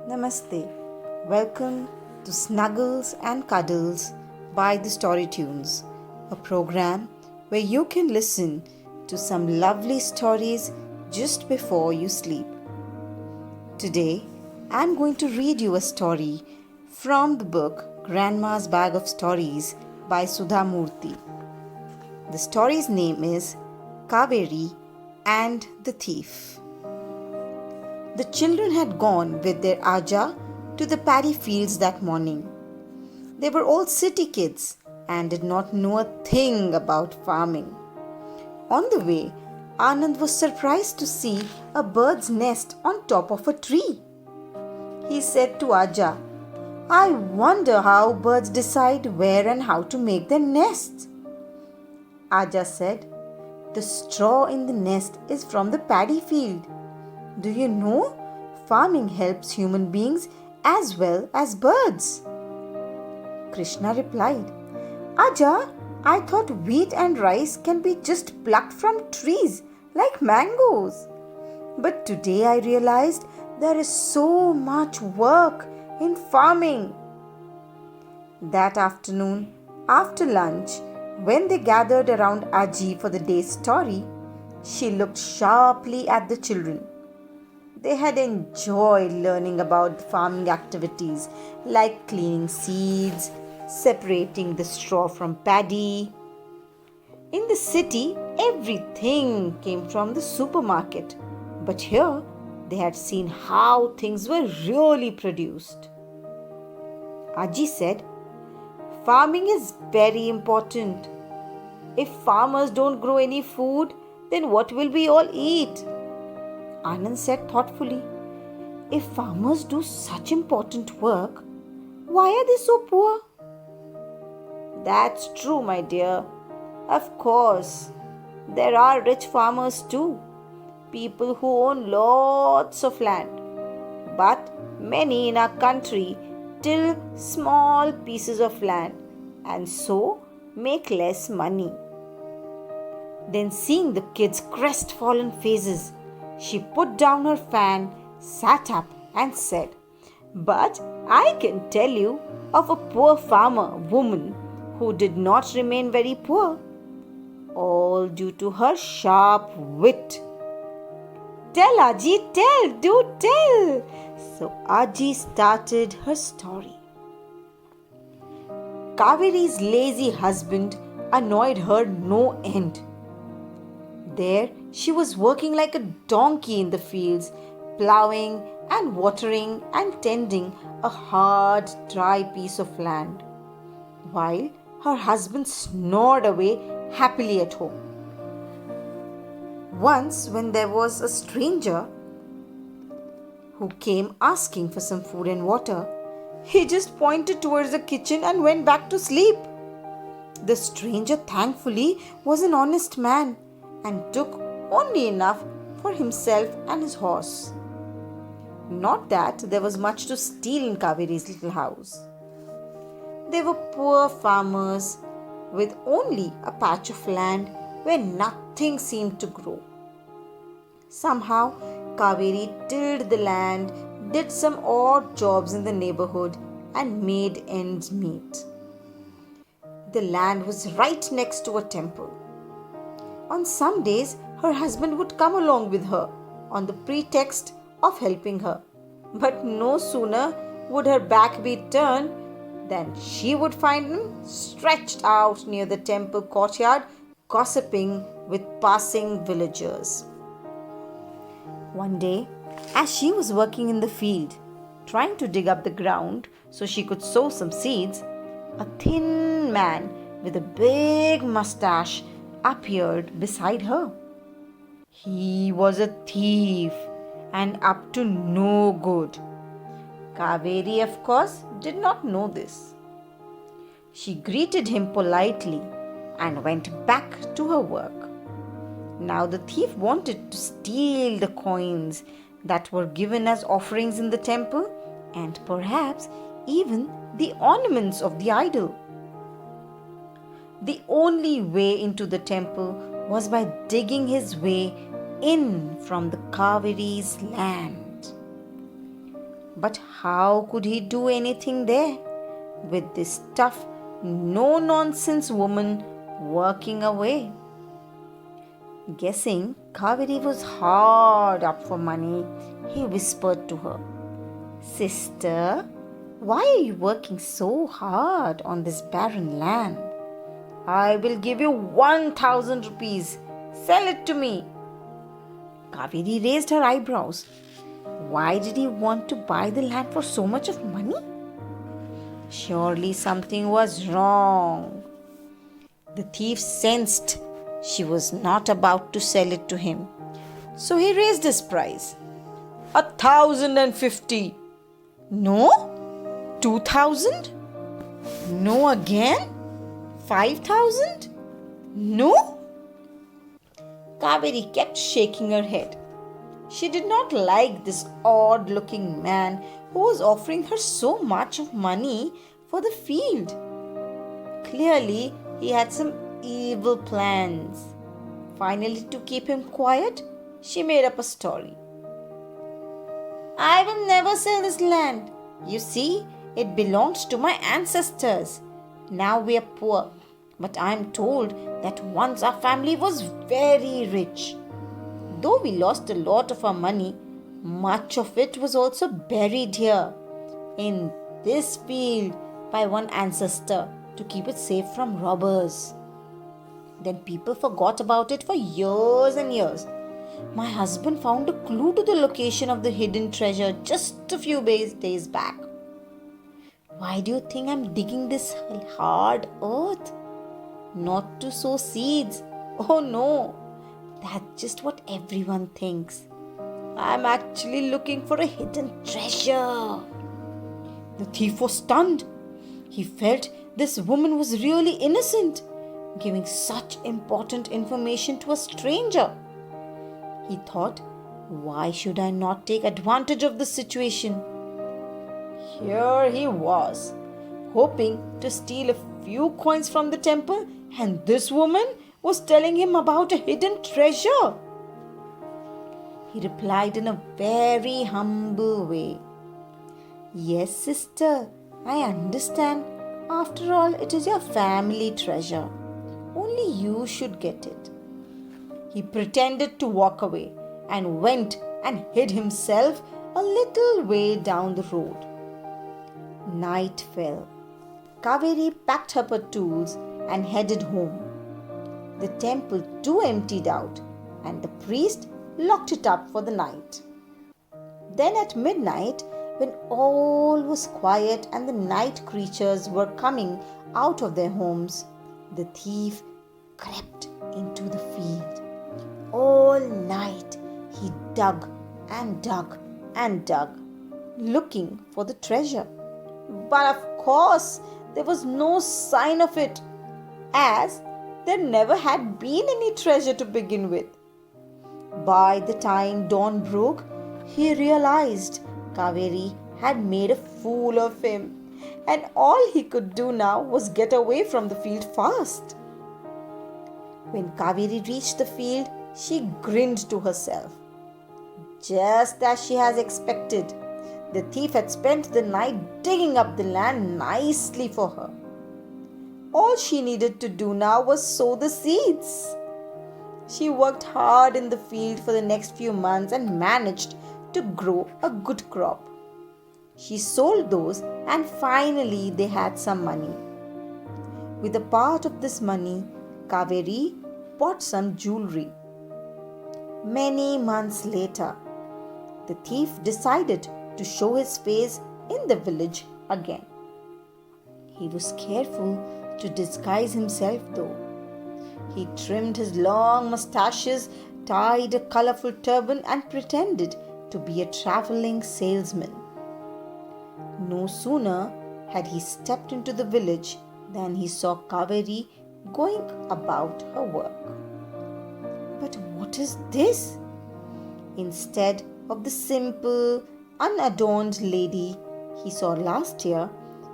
Namaste. Welcome to Snuggles and Cuddles by the StoryTunes, a program where you can listen to some lovely stories just before you sleep. Today, I'm going to read you a story from the book Grandma's Bag of Stories by Sudha Murthy. The story's name is Kavery and the Thief. The children had gone with their Aja to the paddy fields that morning. They were all city kids and did not know a thing about farming. On the way, Anand was surprised to see a bird's nest on top of a tree. He said to Aja, "I wonder how birds decide where and how to make their nests." Aja said, "The straw in the nest is from the paddy field. Do you know, farming helps human beings as well as birds?" Krishna replied, "Aja, I thought wheat and rice can be just plucked from trees like mangoes. But today I realized there is so much work in farming." That afternoon, after lunch, when they gathered around Aji for the day's story, she looked sharply at the children. They had enjoyed learning about farming activities like cleaning seeds, separating the straw from paddy. In the city, everything came from the supermarket, but here they had seen how things were really produced. Aji said, "Farming is very important. If farmers don't grow any food, then what will we all eat?" Anand said thoughtfully, "If farmers do such important work, why are they so poor?" "That's true, my dear. Of course, there are rich farmers too, people who own lots of land. But many in our country till small pieces of land and so make less money." Then, seeing the kids' crestfallen faces, she put down her fan, sat up and said, "But I can tell you of a poor farmer woman who did not remain very poor, all due to her sharp wit." "Tell, Aji, do tell." So Aji started her story. Kavery's lazy husband annoyed her no end. There she was working like a donkey in the fields, ploughing and watering and tending a hard, dry piece of land, while her husband snored away happily at home. Once, when there was a stranger who came asking for some food and water, he just pointed towards the kitchen and went back to sleep. The stranger, thankfully, was an honest man and took only enough for himself and his horse. Not that there was much to steal in Kavery's little house. They were poor farmers with only a patch of land where nothing seemed to grow. Somehow, Kavery tilled the land, did some odd jobs in the neighborhood, and made ends meet. The land was right next to a temple. On some days, her husband would come along with her on the pretext of helping her. But no sooner would her back be turned than she would find him stretched out near the temple courtyard, gossiping with passing villagers. One day, as she was working in the field, trying to dig up the ground so she could sow some seeds, a thin man with a big mustache appeared beside her. He was a thief and up to no good. Kavery, of course, did not know this. She greeted him politely and went back to her work. Now the thief wanted to steal the coins that were given as offerings in the temple and perhaps even the ornaments of the idol. The only way into the temple was by digging his way in from the Kavery's land. But how could he do anything there with this tough, no-nonsense woman working away? Guessing Kavery was hard up for money, he whispered to her, "Sister, why are you working so hard on this barren land? I will give you 1,000 rupees. Sell it to me." Kavery raised her eyebrows. Why did he want to buy the land for so much of money? Surely something was wrong. The thief sensed she was not about to sell it to him, so he raised his price. 1,050. No? 2,000? No again? 5,000? No? Kavery kept shaking her head. She did not like this odd-looking man who was offering her so much of money for the field. Clearly, he had some evil plans. Finally, to keep him quiet, she made up a story. "I will never sell this land. You see, it belongs to my ancestors. Now we are poor, but I am told that once our family was very rich. Though we lost a lot of our money, much of it was also buried here, in this field, by one ancestor to keep it safe from robbers. Then people forgot about it for years and years. My husband found a clue to the location of the hidden treasure just a few days back. Why do you think I'm digging this hard earth? Not to sow seeds. Oh no, that's just what everyone thinks. I'm actually looking for a hidden treasure." The thief was stunned. He felt this woman was really innocent, giving such important information to a stranger. He thought, why should I not take advantage of the situation? Here he was, hoping to steal a few coins from the temple, and this woman was telling him about a hidden treasure. He replied in a very humble way, "Yes, sister, I understand. After all, it is your family treasure. Only you should get it." He pretended to walk away and went and hid himself a little way down the road. Night fell. Kavery packed up her tools and headed home. The temple too emptied out, and the priest locked it up for the night. Then at midnight, when all was quiet and the night creatures were coming out of their homes, the thief crept into the field. All night he dug and dug and dug, looking for the treasure. But of course, there was no sign of it, as there never had been any treasure to begin with. By the time dawn broke, he realized Kavery had made a fool of him, and all he could do now was get away from the field fast. When Kavery reached the field, she grinned to herself. Just as she had expected, the thief had spent the night digging up the land nicely for her. All she needed to do now was sow the seeds. She worked hard in the field for the next few months and managed to grow a good crop. She sold those and finally they had some money. With a part of this money, Kavery bought some jewelry. Many months later, the thief decided to show his face in the village again. He was careful to disguise himself though. He trimmed his long mustaches, tied a colorful turban and pretended to be a traveling salesman. No sooner had he stepped into the village than he saw Kavery going about her work. But what is this? Instead of the simple, unadorned lady he saw last year,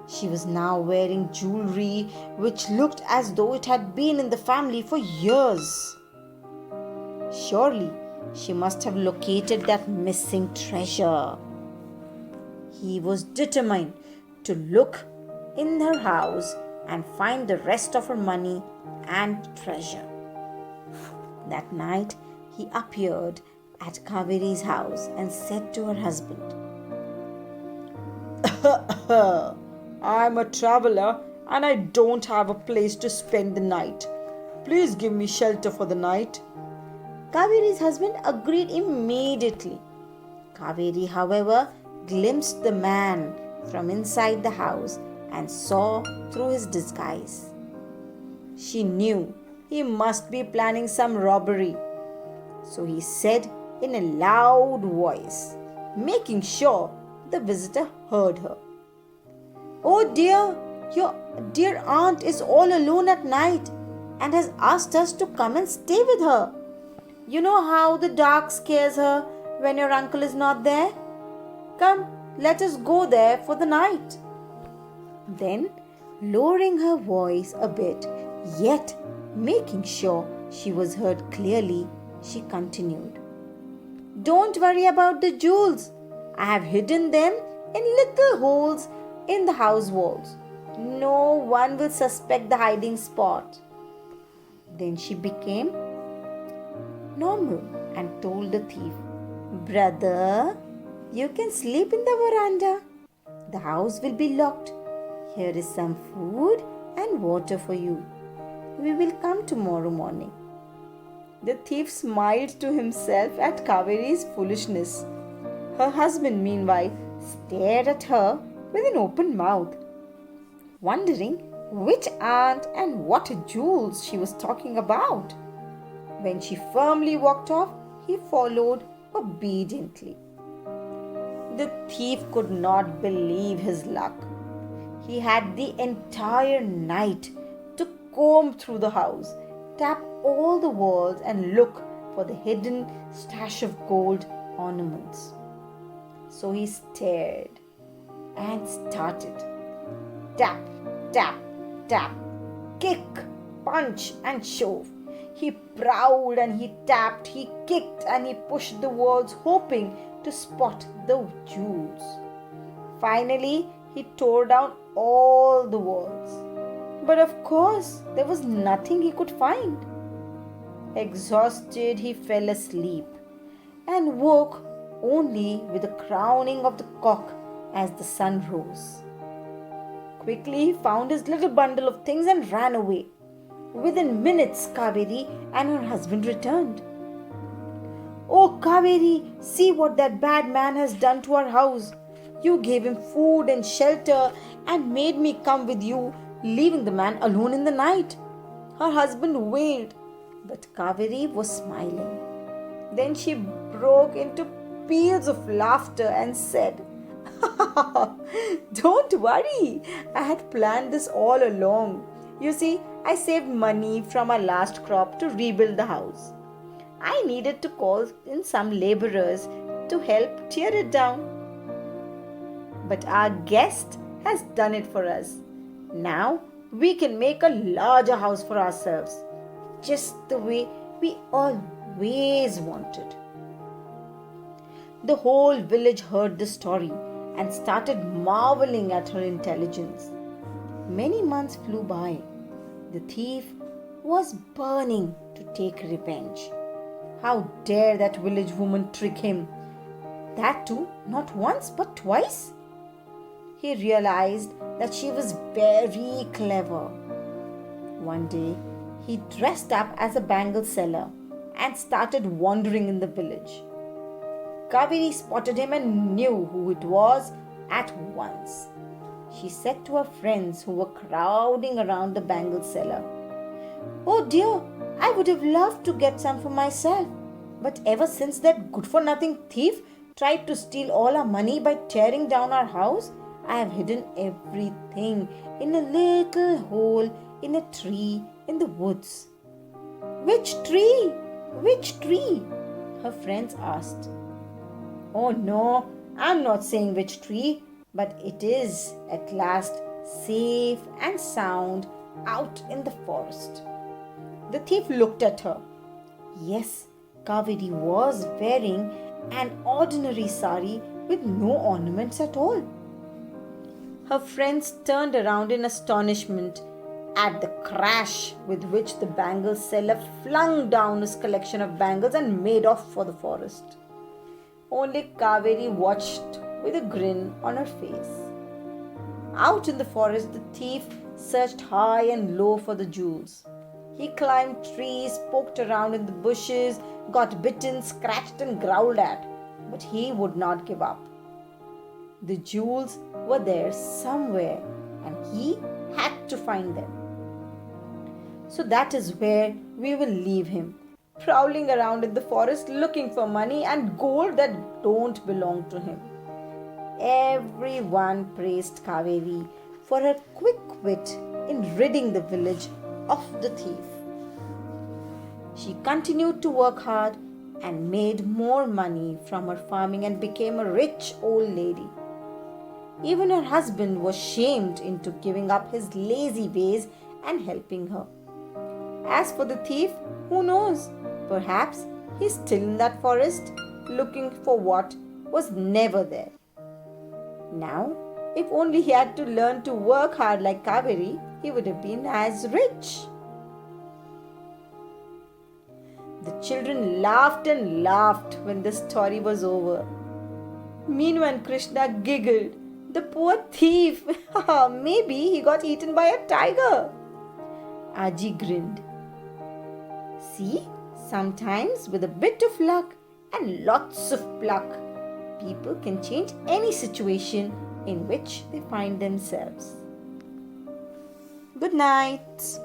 she was now wearing jewelry which looked as though it had been in the family for years. Surely she must have located that missing treasure. he was determined to look in her house and find the rest of her money and treasure. That night, he appeared at Kavery's house and said to her husband, "I'm a traveler and I don't have a place to spend the night. Please give me shelter for the night." Kavery's husband agreed immediately. Kavery, however, glimpsed the man from inside the house and saw through his disguise. She knew he must be planning some robbery. So he said in a loud voice, making sure the visitor heard her, "Oh dear, your dear aunt is all alone at night and has asked us to come and stay with her. You know how the dark scares her when your uncle is not there? Come, let us go there for the night." Then, lowering her voice a bit, yet making sure she was heard clearly, she continued, "Don't worry about the jewels. I have hidden them in little holes in the house walls. No one will suspect the hiding spot." Then she became normal and told the thief, "Brother, you can sleep in the veranda. The house will be locked. Here is some food and water for you. We will come tomorrow morning." The thief smiled to himself at Kavery's foolishness. Her husband, meanwhile, stared at her with an open mouth, wondering which aunt and what jewels she was talking about. When she firmly walked off, he followed obediently. The thief could not believe his luck. He had the entire night to comb through the house, tap all the walls and look for the hidden stash of gold ornaments. So he stared and started. Tap, tap, tap, kick, punch and shove. He prowled and he tapped, he kicked and he pushed the walls, hoping to spot the jewels. Finally, he tore down all the walls. But of course, there was nothing he could find. Exhausted, he fell asleep and woke only with the crowing of the cock as the sun rose. Quickly, he found his little bundle of things and ran away. Within minutes, Kavery and her husband returned. "Oh, Kavery, see what that bad man has done to our house. You gave him food and shelter and made me come with you, leaving the man alone in the night." Her husband wailed, but Kavery was smiling. Then she broke into peals of laughter and said, "Don't worry, I had planned this all along. You see, I saved money from our last crop to rebuild the house. I needed to call in some laborers to help tear it down. But our guest has done it for us. Now we can make a larger house for ourselves, just the way we always wanted." The whole village heard the story and started marveling at her intelligence. Many months flew by. The thief was burning to take revenge. How dare that village woman trick him? That too, not once but twice. He realized that she was very clever. One day, he dressed up as a bangle seller and started wandering in the village. Kavery spotted him and knew who it was at once. She said to her friends who were crowding around the bangle seller, "Oh dear, I would have loved to get some for myself. But ever since that good-for-nothing thief tried to steal all our money by tearing down our house, I have hidden everything in a little hole in a tree in the woods." "Which tree? Which tree?" her friends asked. "Oh no, I'm not saying which tree, but it is at last safe and sound out in the forest." The thief looked at her. Yes, Kavery was wearing an ordinary sari with no ornaments at all. Her friends turned around in astonishment at the crash with which the bangle seller flung down his collection of bangles and made off for the forest. Only Kavery watched with a grin on her face. Out in the forest, the thief searched high and low for the jewels. He climbed trees, poked around in the bushes, got bitten, scratched and growled at, but he would not give up. The jewels were there somewhere and he had to find them. So that is where we will leave him, prowling around in the forest looking for money and gold that don't belong to him. Everyone praised Kavery for her quick wit in ridding the village of the thief. She continued to work hard and made more money from her farming and became a rich old lady. Even her husband was shamed into giving up his lazy ways and helping her. As for the thief, who knows? Perhaps he's still in that forest looking for what was never there. Now, if only he had to learn to work hard like Kavery, he would have been as rich. The children laughed and laughed when the story was over. Meanwhile, Krishna giggled. The poor thief! Maybe he got eaten by a tiger. Aji grinned. See, sometimes with a bit of luck and lots of pluck, people can change any situation in which they find themselves. Good night.